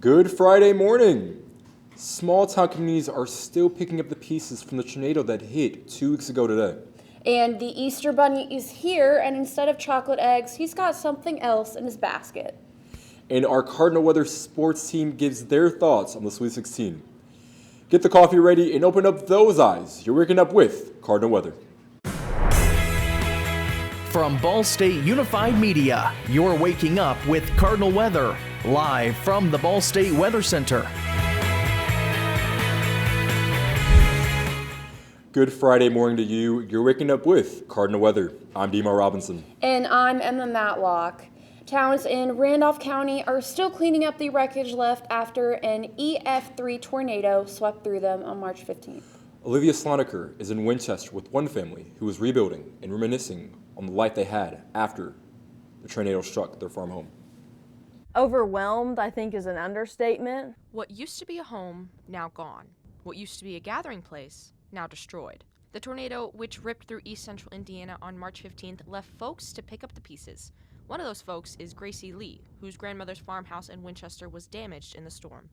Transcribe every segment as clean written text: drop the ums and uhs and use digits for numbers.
Good Friday morning. Small town communities are still picking up the pieces from the tornado that hit 2 weeks ago today. And the Easter Bunny is here, and instead of chocolate eggs, he's got something else in his basket. And our Cardinal weather sports team gives their thoughts on the Sweet 16. Get the coffee ready and open up those eyes. You're waking up with Cardinal weather. From Ball State Unified Media, you're waking up with Cardinal weather, live from the Ball State Weather Center. Good Friday morning to you. You're waking up with Cardinal weather. I'm Dima Robinson. And I'm Emma Matlock. Towns in Randolph County are still cleaning up the wreckage left after an EF3 tornado swept through them on March 15th. Olivia Slonaker is in Winchester with one family who is rebuilding and reminiscing on the life they had after the tornado struck their farm home. Overwhelmed, I think, is an understatement. What used to be a home, now gone. What used to be a gathering place, now destroyed. The tornado, which ripped through east central Indiana on March 15th, left folks to pick up the pieces. One of those folks is Gracie Lee, whose grandmother's farmhouse in Winchester was damaged in the storm.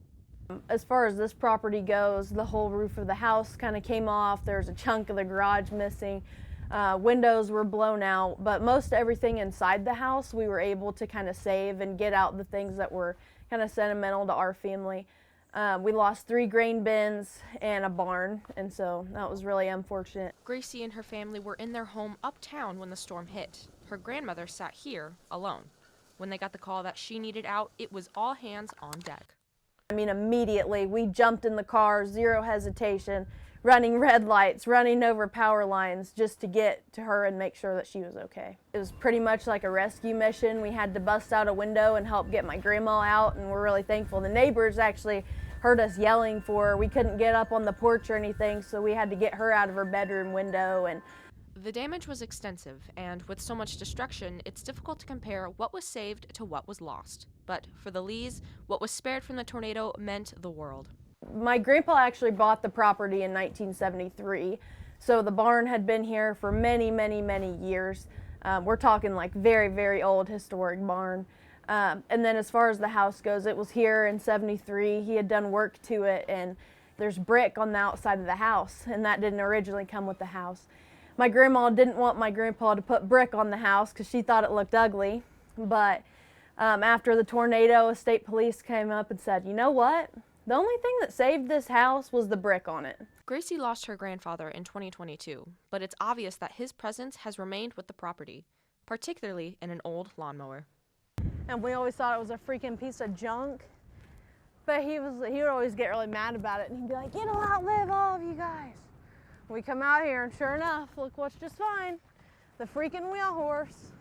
As far as this property goes, the whole roof of the house kind of came off. There's a chunk of the garage missing. Windows were blown out, but most everything inside the house we were able to kind of save and get out the things that were kind of sentimental to our family. We lost 3 grain bins and a barn, and so that was really unfortunate. Gracie and her family were in their home uptown when the storm hit. Her grandmother sat here alone. When they got the call that she needed out, it was all hands on deck. I mean, immediately we jumped in the car, zero hesitation, running red lights, running over power lines just to get to her and make sure that she was okay. It was pretty much like a rescue mission. We had to bust out a window and help get my grandma out, and we're really thankful. The neighbors actually heard us yelling for her. We couldn't get up on the porch or anything, so we had to get her out of her bedroom window. And the damage was extensive, and with so much destruction, it's difficult to compare what was saved to what was lost. But for the Lees, what was spared from the tornado meant the world. My grandpa actually bought the property in 1973, so the barn had been here for many, many, many years. We're talking like very, very old historic barn. And then as far as the house goes, it was here in 73. He had done work to it, and there's brick on the outside of the house, and that didn't originally come with the house. My grandma didn't want my grandpa to put brick on the house because she thought it looked ugly, but after the tornado, state police came up and said, you know what? The only thing that saved this house was the brick on it. Gracie lost her grandfather in 2022, but it's obvious that his presence has remained with the property, particularly in an old lawnmower. And we always thought it was a freaking piece of junk, but he would always get really mad about it, and he'd be like, it'll outlive all of you guys. We come out here, and sure enough, look what's just fine, the freaking wheel horse.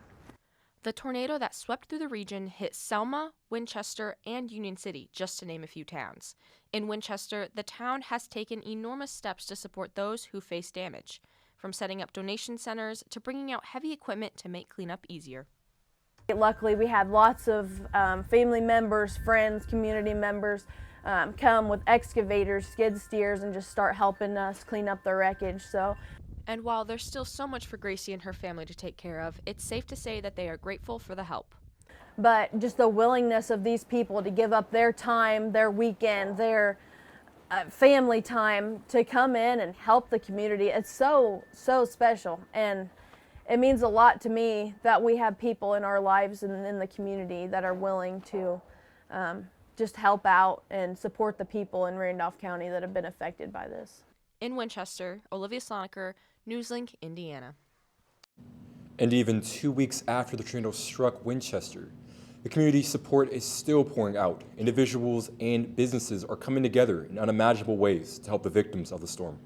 The tornado that swept through the region hit Selma, Winchester, and Union City, just to name a few towns. In Winchester, the town has taken enormous steps to support those who face damage, from setting up donation centers to bringing out heavy equipment to make cleanup easier. Luckily, we had lots of family members, friends, community members come with excavators, skid steers, and just start helping us clean up the wreckage. And while there's still so much for Gracie and her family to take care of, it's safe to say that they are grateful for the help. But just the willingness of these people to give up their time, their weekend, their family time to come in and help the community, it's so, so special. And it means a lot to me that we have people in our lives and in the community that are willing to just help out and support the people in Randolph County that have been affected by this. In Winchester, Olivia Slonaker, Newslink, Indiana. And even 2 weeks after the tornado struck Winchester, the community support is still pouring out. Individuals and businesses are coming together in unimaginable ways to help the victims of the storm.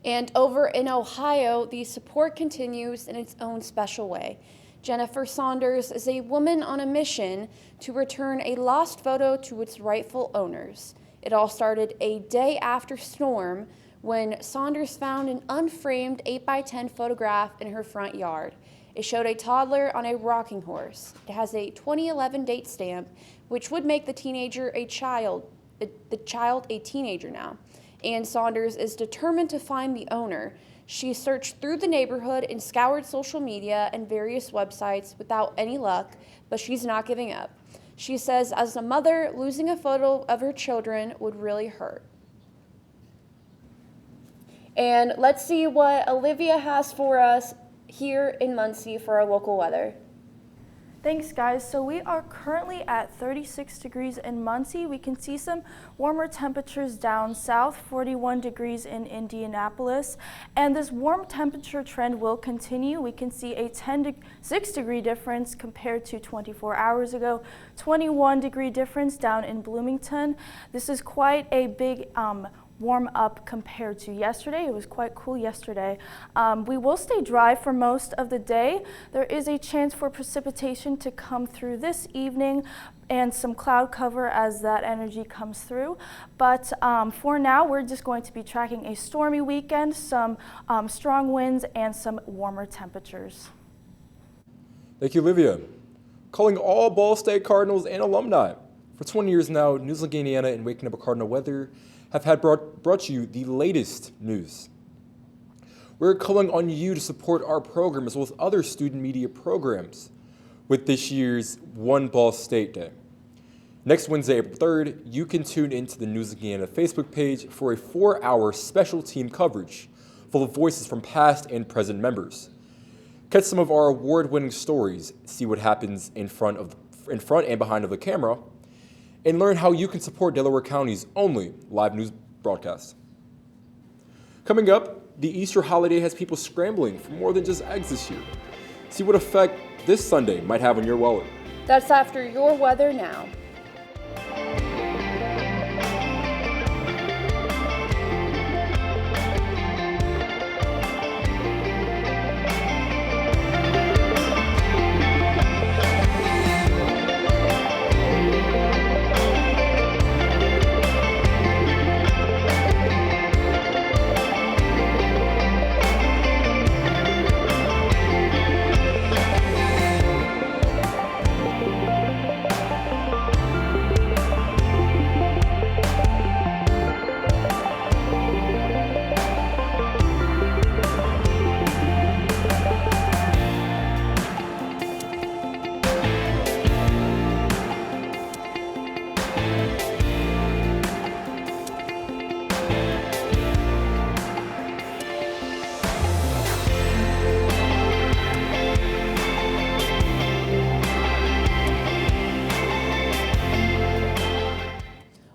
And over in Ohio, the support continues in its own special way. Jennifer Saunders is a woman on a mission to return a lost photo to its rightful owners. It all started a day after storm when Saunders found an unframed 8x10 photograph in her front yard. It showed a toddler on a rocking horse. It has a 2011 date stamp, which would make the teenager a child a teenager now. And Saunders is determined to find the owner. She searched through the neighborhood and scoured social media and various websites without any luck, but she's not giving up. She says as a mother, losing a photo of her children would really hurt. And let's see what Olivia has for us here in Muncie for our local weather. Thanks, guys. So we are currently at 36 degrees in Muncie. We can see some warmer temperatures down south, 41 degrees in Indianapolis. And this warm temperature trend will continue. We can see a 6 degree difference compared to 24 hours ago, 21 degree difference down in Bloomington. This is quite a big warm up compared to yesterday. It was quite cool yesterday. We will stay dry for most of the day. There is a chance for precipitation to come through this evening and some cloud cover as that energy comes through. But for now, we're just going to be tracking a stormy weekend, some strong winds, and some warmer temperatures. Thank you, Olivia. Calling all Ball State Cardinals and alumni. For 20 years now, News Link Indiana and Waking Up with Cardinal Weather have had brought you the latest news. We're calling on you to support our program as well as other student media programs with this year's One Ball State Day. Next Wednesday, April 3rd, you can tune into the News Link Indiana Facebook page for a 4-hour special team coverage full of voices from past and present members. Catch some of our award-winning stories, see what happens in front and behind of the camera, and learn how you can support Delaware County's only live news broadcast. Coming up, the Easter holiday has people scrambling for more than just eggs this year. See what effect this Sunday might have on your wallet. That's after your weather now.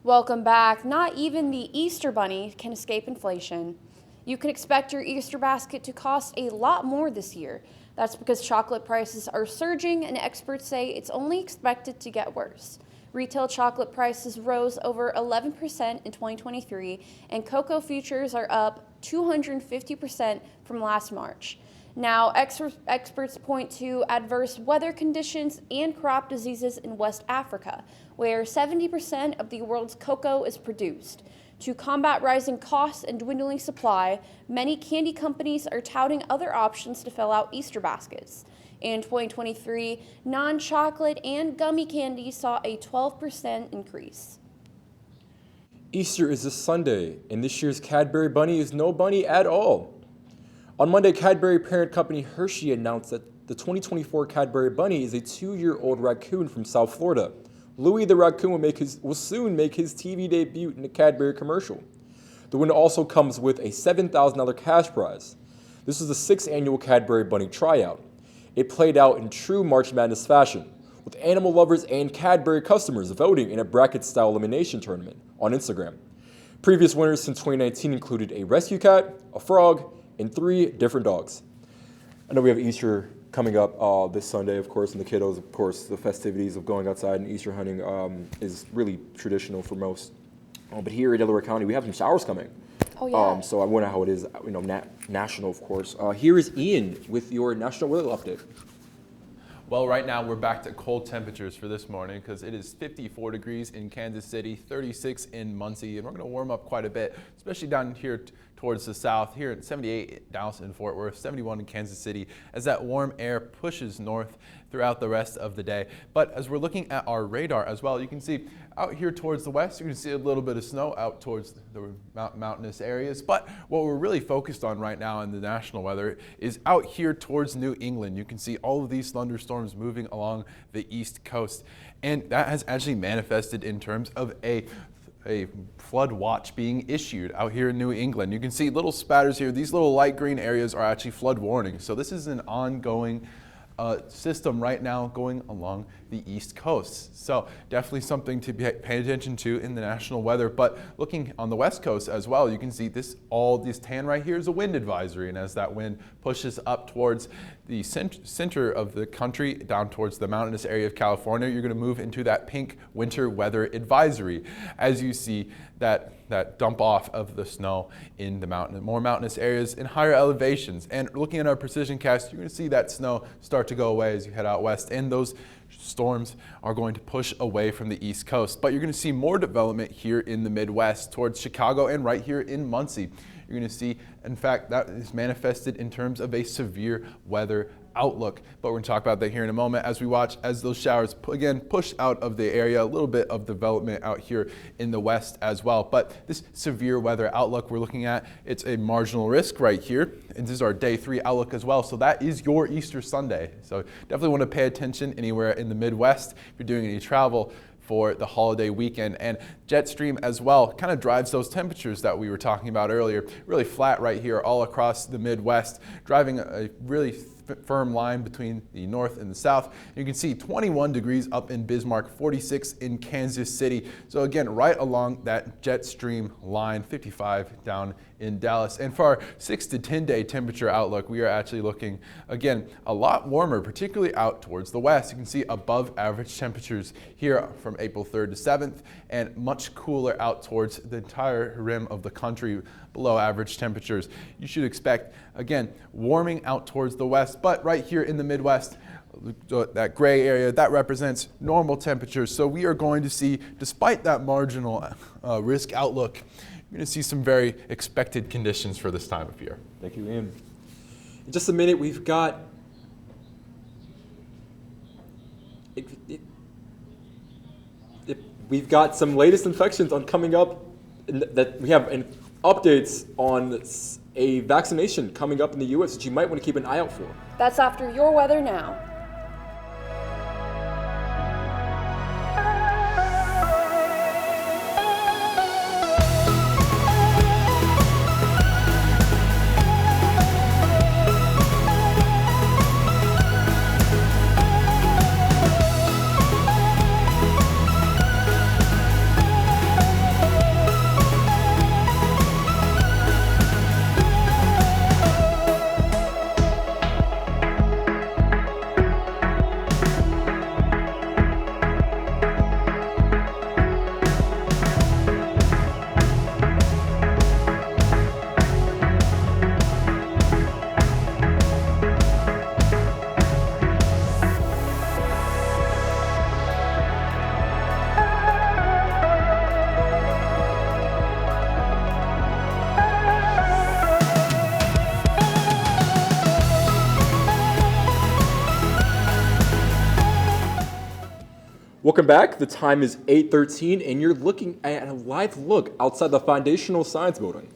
Welcome back. Not even the Easter Bunny can escape inflation. You can expect your Easter basket to cost a lot more this year. That's because chocolate prices are surging and experts say it's only expected to get worse. Retail chocolate prices rose over 11% in 2023, and cocoa futures are up 250% from last March. Now, experts point to adverse weather conditions and crop diseases in West Africa, where 70% of the world's cocoa is produced. To combat rising costs and dwindling supply, many candy companies are touting other options to fill out Easter baskets. In 2023, non-chocolate and gummy candy saw a 12% increase. Easter is this Sunday, and this year's Cadbury Bunny is no bunny at all. On Monday, Cadbury parent company Hershey announced that the 2024 Cadbury Bunny is a 2-year-old raccoon from South Florida. Louis the raccoon will soon make his TV debut in a Cadbury commercial. The win also comes with a $7,000 cash prize. This was the 6th annual Cadbury Bunny tryout. It played out in true March Madness fashion, with animal lovers and Cadbury customers voting in a bracket-style elimination tournament on Instagram. Previous winners since 2019 included a rescue cat, a frog, and 3 different dogs. I know we have Easter coming up this Sunday, of course, and the kiddos, of course, the festivities of going outside and Easter hunting is really traditional for most. But here in Delaware County, we have some showers coming. Oh, yeah. So I wonder how it is, national, of course. Here is Ian with your national weather update. Well, right now we're back to cold temperatures for this morning because it is 54 degrees in Kansas City, 36 in Muncie, and we're going to warm up quite a bit, especially down here towards the south. Here at 78 in Dallas and Fort Worth, 71 in Kansas City, as that warm air pushes north throughout the rest of the day. But as we're looking at our radar as well, you can see out here towards the west, you can see a little bit of snow out towards the mountainous areas. But what we're really focused on right now in the national weather is out here towards New England. You can see all of these thunderstorms moving along the east coast. And that has actually manifested in terms of a flood watch being issued out here in New England. You can see little spatters here. These little light green areas are actually flood warnings. So this is an ongoing system right now going along the East Coast. So definitely something to pay attention to in the national weather. But looking on the West Coast as well, you can see all this tan right here is a wind advisory. And as that wind pushes up towards the center of the country, down towards the mountainous area of California, you're going to move into that pink winter weather advisory as you see that dump off of the snow in the more mountainous areas in higher elevations. And looking at our precision cast, you're going to see that snow start to go away as you head out west, and those storms are going to push away from the East Coast. But you're going to see more development here in the Midwest towards Chicago and right here in Muncie. You're going to see, in fact, that is manifested in terms of a severe weather outlook. But we're going to talk about that here in a moment as we watch as those showers again push out of the area, a little bit of development out here in the west as well. But this severe weather outlook we're looking at, it's a marginal risk right here. And this is our day 3 outlook as well. So that is your Easter Sunday. So definitely want to pay attention anywhere in the Midwest if you're doing any travel for the holiday weekend. And jet stream as well kind of drives those temperatures that we were talking about earlier. Really flat right here all across the Midwest, driving a really firm line between the north and the south. You can see 21 degrees up in Bismarck, 46 in Kansas City. So again, right along that jet stream line, 55 down in Dallas. And for our 6 to 10 day temperature outlook, we are actually looking, again, a lot warmer, particularly out towards the west. You can see above average temperatures here from April 3rd to 7th, and much cooler out towards the entire rim of the country, below average temperatures. You should expect, again, warming out towards the west, but right here in the Midwest, that gray area, that represents normal temperatures. So we are going to see, despite that marginal risk outlook, you're going to see some very expected conditions for this time of year. Thank you, Ian. In just a minute, we've got we've got some latest infections on coming up. That we have updates on a vaccination coming up in the U.S. that you might want to keep an eye out for. That's after your weather now. Welcome back. The time is 8:13, and you're looking at a live look outside the Foundational Science Building.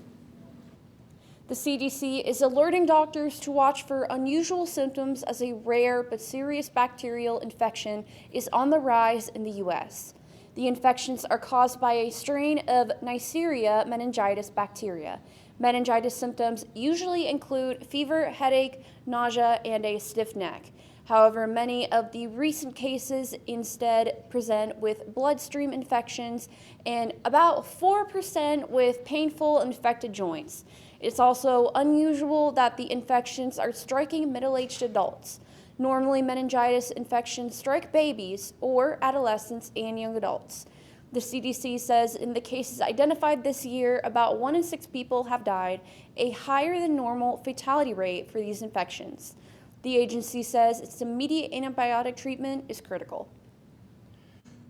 The CDC is alerting doctors to watch for unusual symptoms as a rare but serious bacterial infection is on the rise in the U.S. The infections are caused by a strain of Neisseria meningitis bacteria. Meningitis symptoms usually include fever, headache, nausea, and a stiff neck. However, many of the recent cases instead present with bloodstream infections and about 4% with painful infected joints. It's also unusual that the infections are striking middle-aged adults. Normally, meningitis infections strike babies or adolescents and young adults. The CDC says in the cases identified this year, about 1 in 6 people have died, a higher than normal fatality rate for these infections. The agency says its immediate antibiotic treatment is critical.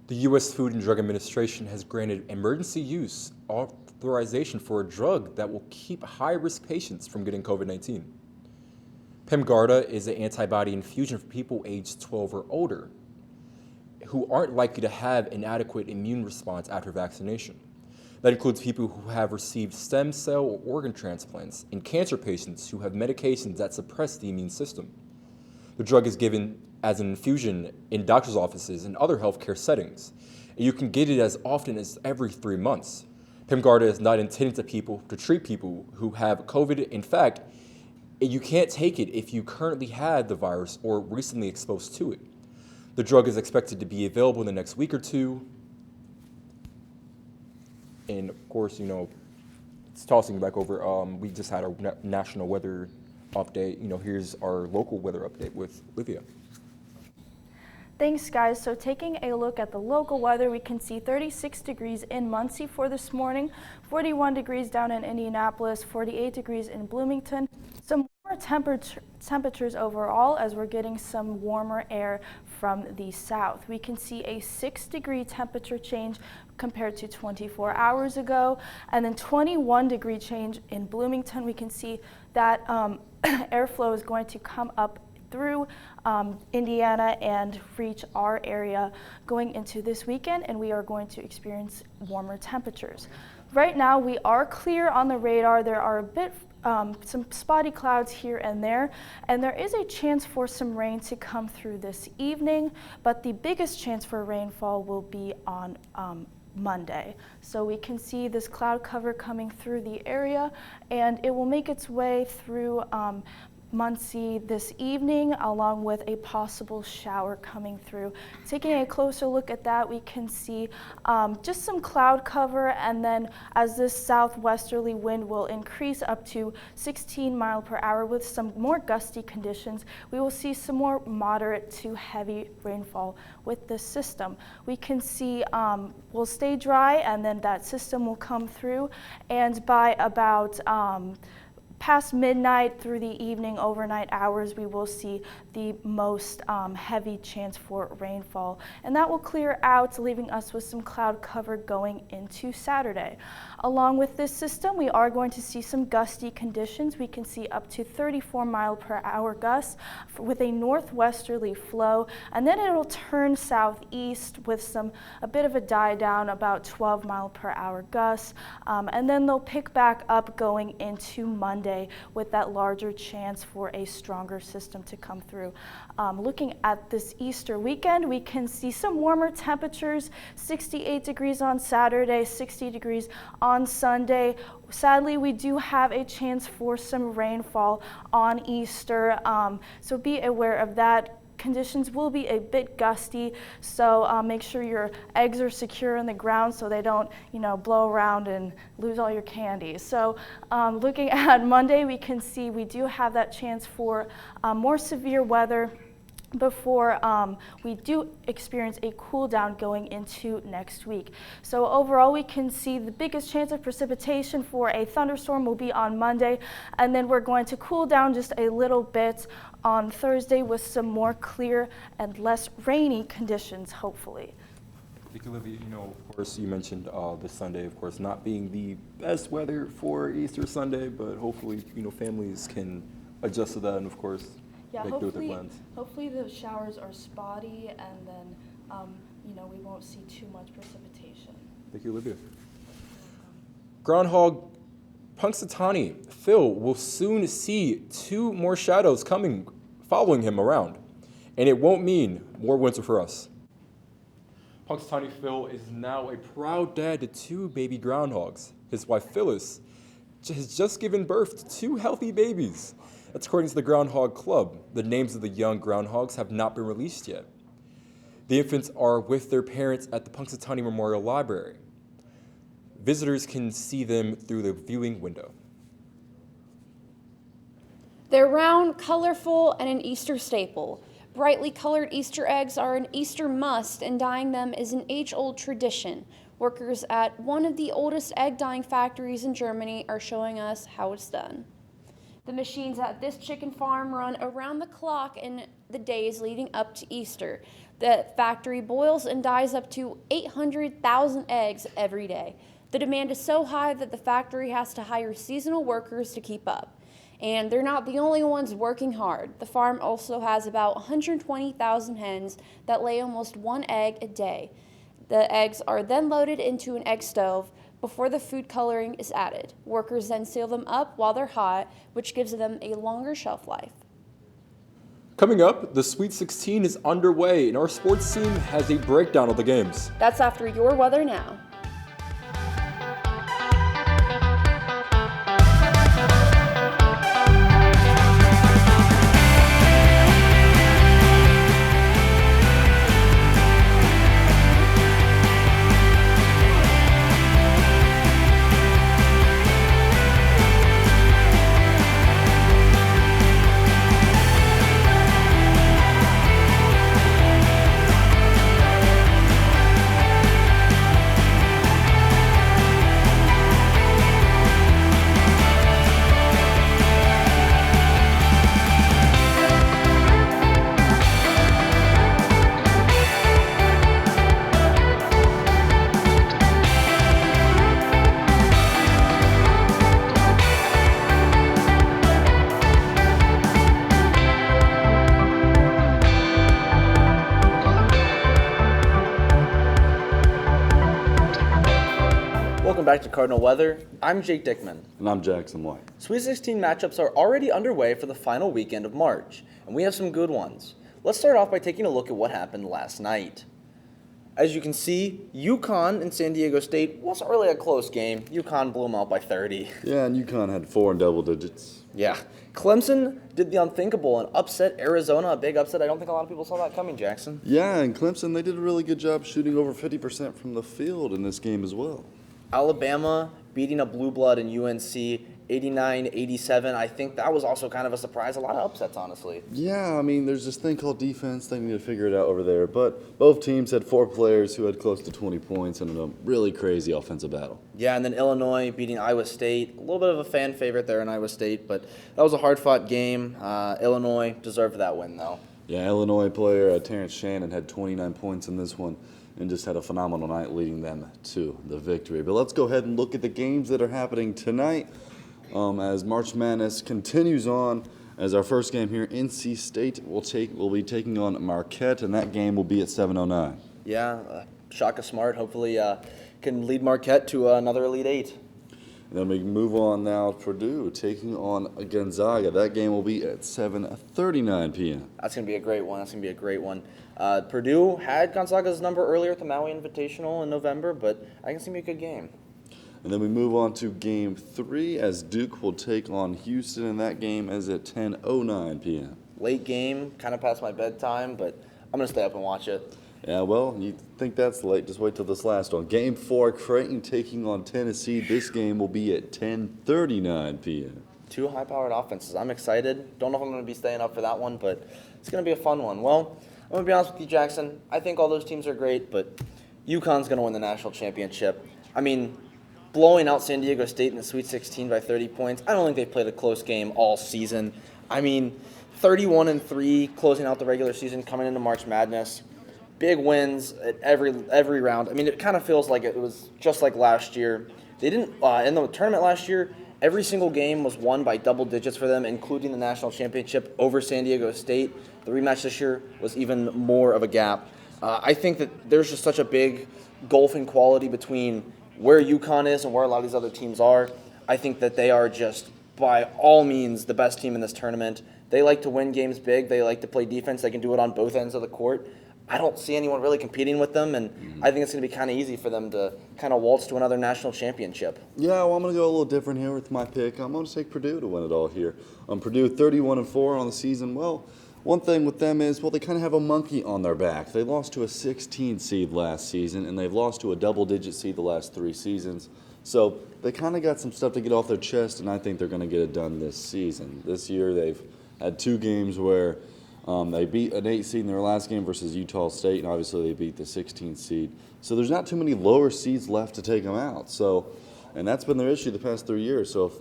The U.S. Food and Drug Administration has granted emergency use authorization for a drug that will keep high-risk patients from getting COVID-19. Pemgarda is an antibody infusion for people aged 12 or older who aren't likely to have an adequate immune response after vaccination. That includes people who have received stem cell or organ transplants and cancer patients who have medications that suppress the immune system. The drug is given as an infusion in doctor's offices and other healthcare settings, and you can get it as often as every 3 months. Pemgarda is not intended to treat people who have COVID. In fact, you can't take it if you currently had the virus or recently exposed to it. The drug is expected to be available in the next week or two. And of course, it's tossing back over. We just had our national weather update. Here's our local weather update with Olivia. Thanks, guys. So taking a look at the local weather, we can see 36 degrees in Muncie for this morning, 41 degrees down in Indianapolis, 48 degrees in Bloomington. Some warmer temperatures overall as we're getting some warmer air from the south. We can see a 6-degree temperature change compared to 24 hours ago, and then 21-degree change in Bloomington. We can see that airflow is going to come up through Indiana and reach our area going into this weekend, and we are going to experience warmer temperatures. Right now we are clear on the radar. There are some spotty clouds here and there is a chance for some rain to come through this evening, but the biggest chance for rainfall will be on Monday. So we can see this cloud cover coming through the area, and it will make its way through Muncie this evening, along with a possible shower coming through. Taking a closer look at that, we can see just some cloud cover, and then as this southwesterly wind will increase up to 16 miles per hour with some more gusty conditions, we will see some more moderate to heavy rainfall with this system. We can see we'll stay dry, and then that system will come through, and by about past midnight through the evening, overnight hours, we will see the most heavy chance for rainfall. And that will clear out, leaving us with some cloud cover going into Saturday. Along with this system, we are going to see some gusty conditions. We can see up to 34 mile per hour gusts with a northwesterly flow, and then it'll turn southeast with a bit of a die down, about 12 mile per hour gusts, and then they'll pick back up going into Monday with that larger chance for a stronger system to come through. Looking at this Easter weekend, we can see some warmer temperatures, 68 degrees on Saturday, 60 degrees on Sunday. Sadly, we do have a chance for some rainfall on Easter, so be aware of that. Conditions will be a bit gusty, so make sure your eggs are secure in the ground so they don't, blow around and lose all your candy. So looking at Monday, we can see we do have that chance for more severe weather before we do experience a cool down going into next week. So overall, we can see the biggest chance of precipitation for a thunderstorm will be on Monday, and then we're going to cool down just a little bit on Thursday with some more clear and less rainy conditions, hopefully. Thank you, Olivia. Of course, you mentioned this Sunday, of course, not being the best weather for Easter Sunday, but hopefully, families can adjust to that, and of course, make do with their plans. Hopefully the showers are spotty, and then we won't see too much precipitation. Thank you, Olivia. Groundhog Punxsutawney Phil will soon see 2 more shadows following him around, and it won't mean more winter for us. Punxsutawney Phil is now a proud dad to 2 baby groundhogs. His wife Phyllis has just given birth to 2 healthy babies. That's according to the Groundhog Club. The names of the young groundhogs have not been released yet. The infants are with their parents at the Punxsutawney Memorial Library. Visitors can see them through the viewing window. They're round, colorful, and an Easter staple. Brightly colored Easter eggs are an Easter must, and dyeing them is an age-old tradition. Workers at one of the oldest egg dyeing factories in Germany are showing us how it's done. The machines at this chicken farm run around the clock in the days leading up to Easter. The factory boils and dyes up to 800,000 eggs every day. The demand is so high that the factory has to hire seasonal workers to keep up. And they're not the only ones working hard. The farm also has about 120,000 hens that lay almost 1 egg a day. The eggs are then loaded into an egg stove before the food coloring is added. Workers then seal them up while they're hot, which gives them a longer shelf life. Coming up, the Sweet 16 is underway, and our sports team has a breakdown of the games. That's after your weather now. Welcome back to Cardinal Weather. I'm Jake Dickman. And I'm Jackson White. Sweet 16 matchups are already underway for the final weekend of March, and we have some good ones. Let's start off by taking a look at what happened last night. As you can see, UConn and San Diego State wasn't really a close game. UConn blew them out by 30. Yeah, and UConn had 4 in double digits. Yeah. Clemson did the unthinkable and upset Arizona, a big upset. I don't think a lot of people saw that coming, Jackson. Yeah, and Clemson, they did a really good job shooting over 50% from the field in this game as well. Alabama beating a blue blood in UNC 89-87. I think that was also kind of a surprise. A lot of upsets, honestly. Yeah, I mean, there's this thing called defense. They need to figure it out over there. But both teams had 4 players who had close to 20 points in a really crazy offensive battle. Yeah, and then Illinois beating Iowa State. A little bit of a fan favorite there in Iowa State, but that was a hard-fought game. Illinois deserved that win, though. Yeah, Illinois player Terrence Shannon had 29 points in this one and just had a phenomenal night leading them to the victory. But let's go ahead and look at the games that are happening tonight as March Madness continues on. As our first game here, NC State will be taking on Marquette, and that game will be at 7:09. Yeah, Shaka Smart hopefully can lead Marquette to another Elite Eight. And then we move on now. Purdue taking on Gonzaga. That game will be at 7:39 p.m. That's going to be a great one. Purdue had Gonzaga's number earlier at the Maui Invitational in November, but I can see me a good game. And then we move on to Game 3 as Duke will take on Houston, and that game is at 10:09 p.m. Late game, kind of past my bedtime, but I'm going to stay up and watch it. Yeah, well, you think that's late. Just wait till this last one. Game 4, Creighton taking on Tennessee. This game will be at 10:39 p.m. 2 high-powered offenses. I'm excited. Don't know if I'm going to be staying up for that one, but it's going to be a fun one. Well, I'm going to be honest with you, Jackson. I think all those teams are great, but UConn's going to win the national championship. I mean, blowing out San Diego State in the Sweet 16 by 30 points, I don't think they've played a close game all season. I mean, 31-3 closing out the regular season, coming into March Madness. Big wins at every round. I mean, it kind of feels like it was just like last year. They didn't in the tournament last year. Every single game was won by double digits for them, including the national championship over San Diego State. The rematch this year was even more of a gap. I think that there's just such a big gulf in quality between where UConn is and where a lot of these other teams are. I think that they are just, by all means, the best team in this tournament. They like to win games big. They like to play defense. They can do it on both ends of the court. I don't see anyone really competing with them, and I think it's going to be kind of easy for them to kind of waltz to another national championship. Yeah, well, I'm going to go a little different here with my pick. I'm going to take Purdue to win it all here. Purdue 31-4 on the season. Well, one thing with them is, well, they kind of have a monkey on their back. They lost to a 16 seed last season, and they've lost to a double-digit seed the last 3 seasons. So they kind of got some stuff to get off their chest, and I think they're going to get it done this season. This year they've had 2 games where they beat an 8 seed in their last game versus Utah State, and obviously they beat the 16 seed. So there's not too many lower seeds left to take them out. So, and that's been their issue the past 3 years. So if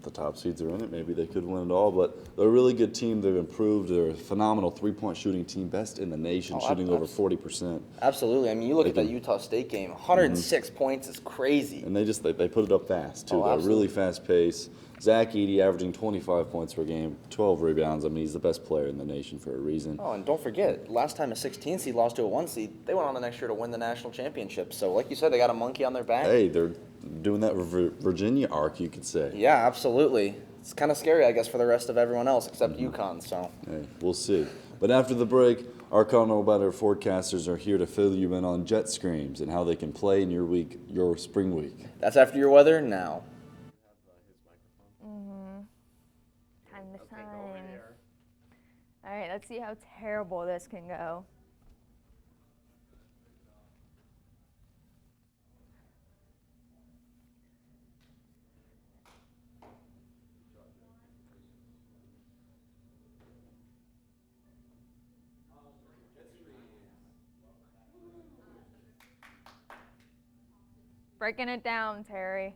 the top seeds are in it, maybe they could win it all. But they're a really good team. They've improved. They're a phenomenal three-point shooting team, best in the nation, shooting over 40%. Absolutely. I mean, you look at that Utah State game, 106 points is crazy. And they put it up fast, too. Oh, They're absolutely. really fast pace. Zach Edey averaging 25 points per game, 12 rebounds. I mean, he's the best player in the nation for a reason. Oh, and don't forget, last time a 16 seed lost to a 1 seed, they went on the next year to win the national championship. So, like you said, they got a monkey on their back. Hey, they're doing that Virginia arc, you could say. Yeah, absolutely. It's kind of scary, I guess, for the rest of everyone else except UConn. So, Hey, we'll see. But after the break, our Cardinal weather forecasters are here to fill you in on jet streams and how they can play in your spring week. that's after your weather now. Time to shine. All right, let's see how terrible this can go. Breaking it down, Terry.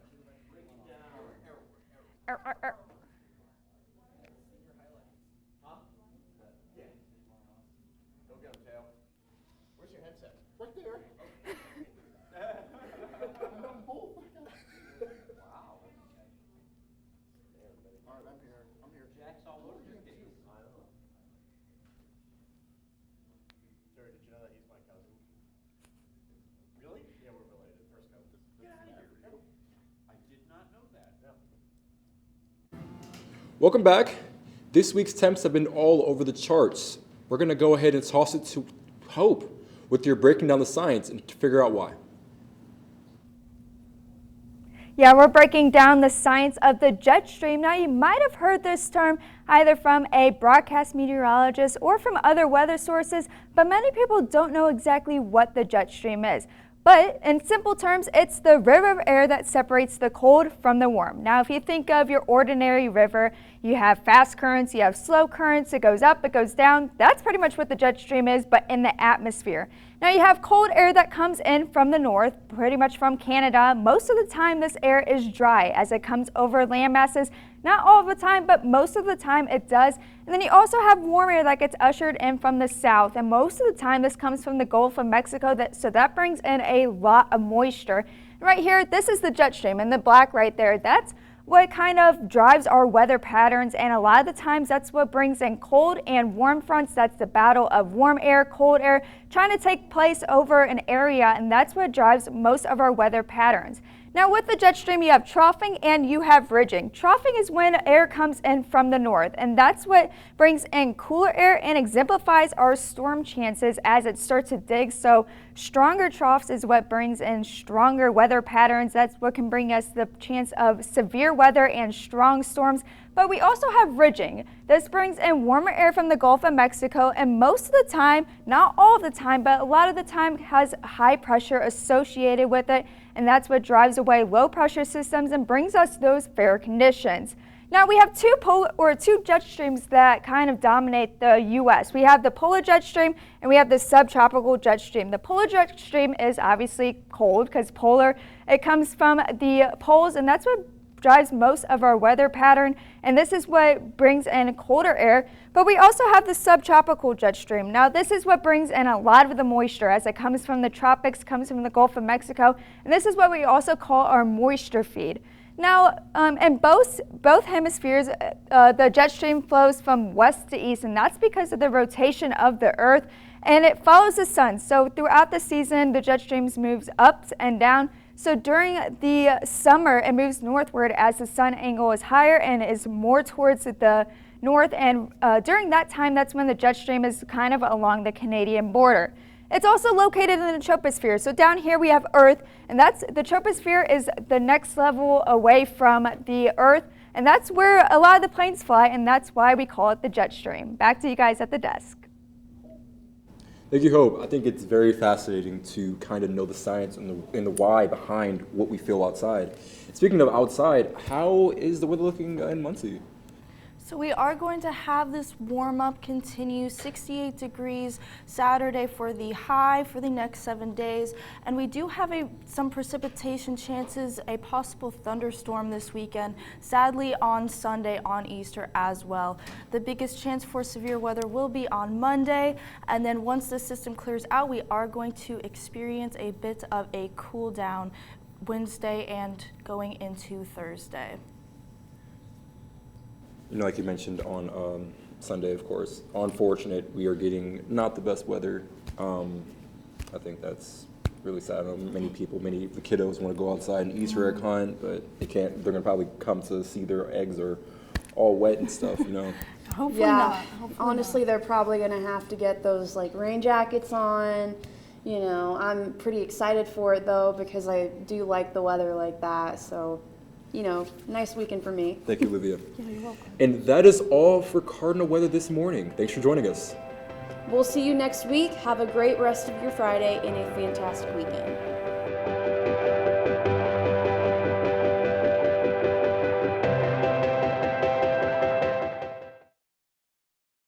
Welcome back. This week's temps have been all over the charts. We're going to go ahead and toss it to Hope with your breaking down the science and to figure out why. Yeah, we're breaking down the science of the jet stream. Now, you might have heard this term either from a broadcast meteorologist or from other weather sources, but many people don't know exactly what the jet stream is. But in simple terms, it's the river of air that separates the cold from the warm. Now, if you think of your ordinary river, you have fast currents, you have slow currents, it goes up, it goes down. That's pretty much what the jet stream is, but in the atmosphere. Now, you have cold air that comes in from the north, pretty much from Canada. Most of the time, this air is dry as it comes over land masses. Not all of the time, but most of the time it does. And then you also have warm air that gets ushered in from the south. And most of the time this comes from the Gulf of Mexico. So that brings in a lot of moisture. And right here, this is the jet stream, and the black right there, that's what kind of drives our weather patterns. And a lot of the times that's what brings in cold and warm fronts. That's the battle of warm air, cold air, trying to take place over an area. And that's what drives most of our weather patterns. Now with the jet stream, you have troughing and you have ridging. Troughing is when air comes in from the north, and that's what brings in cooler air and exemplifies our storm chances as it starts to dig. So stronger troughs is what brings in stronger weather patterns. That's what can bring us the chance of severe weather and strong storms. But we also have ridging. This brings in warmer air from the Gulf of Mexico, and most of the time, not all of the time, but a lot of the time has high pressure associated with it, and that's what drives away low pressure systems and brings us those fair conditions. Now we have two jet streams that kind of dominate the U.S. We have the polar jet stream and we have the subtropical jet stream. The polar jet stream is obviously cold because polar, it comes from the poles, and that's what drives most of our weather pattern, and this is what brings in colder air. But we also have the subtropical jet stream. Now this is what brings in a lot of the moisture as it comes from the tropics, comes from the Gulf of Mexico, and this is what we also call our moisture feed. Now in both hemispheres, the jet stream flows from west to east, and that's because of the rotation of the earth, and it follows the sun. So throughout the season, the jet streams moves up and down. So during the summer, it moves northward as the sun angle is higher and is more towards the north. And during that time, that's when the jet stream is kind of along the Canadian border. It's also located in the troposphere. So down here we have Earth, and the troposphere is the next level away from the Earth. And that's where a lot of the planes fly, and that's why we call it the jet stream. Back to you guys at the desk. Thank you, Hope. I think it's very fascinating to kind of know the science and the why behind what we feel outside. Speaking of outside, how is the weather looking in Muncie? So we are going to have this warm up continue, 68 degrees Saturday for the high for the next 7 days. And we do have some precipitation chances, a possible thunderstorm this weekend, sadly on Sunday on Easter as well. The biggest chance for severe weather will be on Monday. And then once the system clears out, we are going to experience a bit of a cool down Wednesday and going into Thursday. You know, like you mentioned on Sunday, of course, unfortunate, we are getting not the best weather. I think that's really sad. I know many of the kiddos want to go outside and Easter egg hunt, but they can't. They're going to probably come to see their eggs are all wet and stuff, you know. Hopefully not. Hopefully Honestly, not. they're probably going to have to get those like rain jackets on. You know, I'm pretty excited for it though because I do like the weather like that. So, you know, nice weekend for me. Thank you, Olivia. Yeah, you're welcome. And that is all for Cardinal Weather this morning. Thanks for joining us. We'll see you next week. Have a great rest of your Friday and a fantastic weekend.